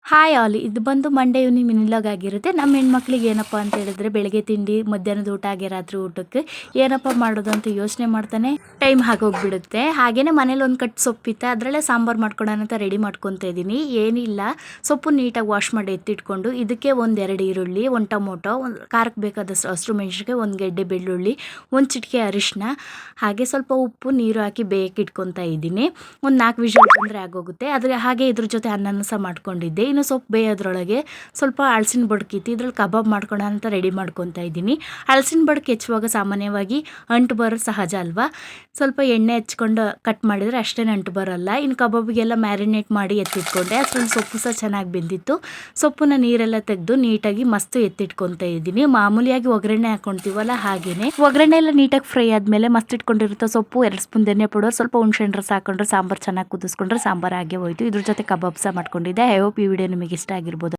Hi all ಇದು ಬಂದು Monday evening ಮಿನಿಲಾಗ್ ಆಗಿರುತ್ತೆ. ನಮ್ಮ ಹೆಣ್ಮಕ್ಳಿಗೆ ಏನಪ್ಪ ಅಂತ ಹೇಳಿದ್ರೆ ಬೆಳಗ್ಗೆ ತಿಂಡಿ, ಮಧ್ಯಾಹ್ನದ ಊಟ ಹಾಗೆ ರಾತ್ರಿ ಊಟಕ್ಕೆ ಏನಪ್ಪ ಮಾಡೋದು ಅಂತ ಯೋಚನೆ ಮಾಡ್ತಾನೆ ಟೈಮ್ ಆಗೋಗ್ಬಿಡುತ್ತೆ. ಹಾಗೇನೆ ಮನೇಲಿ ಒಂದು ಕಟ್ ಸೊಪ್ಪಿತ್ತು, ಅದರಲ್ಲೇ ಸಾಂಬಾರು ಮಾಡ್ಕೊಳ್ಳೋಣ ಅಂತ ರೆಡಿ ಮಾಡ್ಕೊತಾ ಇದ್ದೀನಿ. ಏನಿಲ್ಲ, ಸೊಪ್ಪು ನೀಟಾಗಿ ವಾಶ್ ಮಾಡಿ ಎತ್ತಿಟ್ಕೊಂಡು ಇದಕ್ಕೆ ಒಂದೆರಡು ಈರುಳ್ಳಿ, ಒಂದು ಟೊಮೊಟೊ, ಒಂದು ಖಾರಕ್ಕೆ ಬೇಕಾದಷ್ಟು ಹಸಿರು ಮೆಣಸಿನ್ಕಾಯಿ, ಒಂದು ಗೆಡ್ಡೆ ಬೆಳ್ಳುಳ್ಳಿ, ಒಂದು ಚಿಟಿಕೆ ಅರಿಶಿನ, ಹಾಗೆ ಸ್ವಲ್ಪ ಉಪ್ಪು, ನೀರು ಹಾಕಿ ಬೇಯಕ್ಕೆ ಇಟ್ಕೊತಾ ಇದ್ದೀನಿ. ಒಂದು 4 ವಿಷಲ್ ಬಂದರೆ ಆಗೋಗುತ್ತೆ. ಹಾಗೆ ಇದ್ರ ಜೊತೆ ಅನ್ನನೂ ಸಹ ಮಾಡ್ಕೊಂಡಿದ್ದೆ. ಇನ್ನು ಸೊಪ್ಪು ಬೇಯೋದ್ರೊಳಗೆ ಸ್ವಲ್ಪ ಹಲಸಿನ ಬಡ್ಕಿತ್ತು, ಇದ್ರಲ್ಲಿ ಕಬಾಬ್ ಮಾಡ್ಕೊಳ್ಳೋ ಅಂತ ರೆಡಿ ಮಾಡ್ಕೊತಾ ಇದ್ದೀನಿ. ಹಲಸಿನ ಬಡ್ಕ್ ಹೆಚ್ಚುವಾಗ ಸಾಮಾನ್ಯವಾಗಿ ಅಂಟು ಬರೋದು ಸಹಜ ಅಲ್ವಾ. ಸ್ವಲ್ಪ ಎಣ್ಣೆ ಹಚ್ಕೊಂಡು ಕಟ್ ಮಾಡಿದರೆ ಅಷ್ಟೇನು ಅಂಟು ಬರೋಲ್ಲ. ಇನ್ನು ಕಬಾಬಿಗೆಲ್ಲ ಮ್ಯಾರಿನೇಟ್ ಮಾಡಿ ಎತ್ತಿಟ್ಕೊಂಡೆ. ಅಷ್ಟರಲ್ಲಿ ಸೊಪ್ಪು ಸಹ ಚೆನ್ನಾಗಿ ಬೆಂದಿತ್ತು. ಸೊಪ್ಪನ್ನ ನೀರೆಲ್ಲ ತೆಗೆದು ನೀಟಾಗಿ ಮಸ್ತು ಎತ್ತಿಟ್ಕೊತಾ ಇದ್ದೀನಿ. ಮಾಮೂಲಿಯಾಗಿ ಒಗ್ಗರಣೆ ಹಾಕ್ಕೊಳ್ತೀವಲ್ಲ ಹಾಗೇನೆ ಒಗ್ಗರಣೆ ಎಲ್ಲ ನೀಟಾಗಿ ಫ್ರೈ ಆದಮೇಲೆ ಮಸ್ತ್ ಇಟ್ಕೊಂಡಿರುತ್ತೋ ಸೊಪ್ಪು, 2 ಸ್ಪೂನ್ ಧನಿಯಾ ಪೌಡರ್, ಸ್ವಲ್ಪ ಹುಣಸೆ ರಸ ಹಾಕೊಂಡ್ರೆ ಸಾಂಬಾರು ಚೆನ್ನಾಗಿ ಕುದಿಸ್ಕೊಂಡ್ರೆ ಸಾಂಬಾರು ಹಾಗೆ ಹೋಯ್ತು. ಇದ್ರ ಜೊತೆ ಕಬಾಬ್ ಸಹ ಮಾಡ್ಕೊಂಡಿದ್ದೆ. ಐ ಹೋಪ್ ಈ ವಿಡಿಯೋ ನಿಮಗೆ ಇಷ್ಟ ಆಗಿರ್ಬೋದು.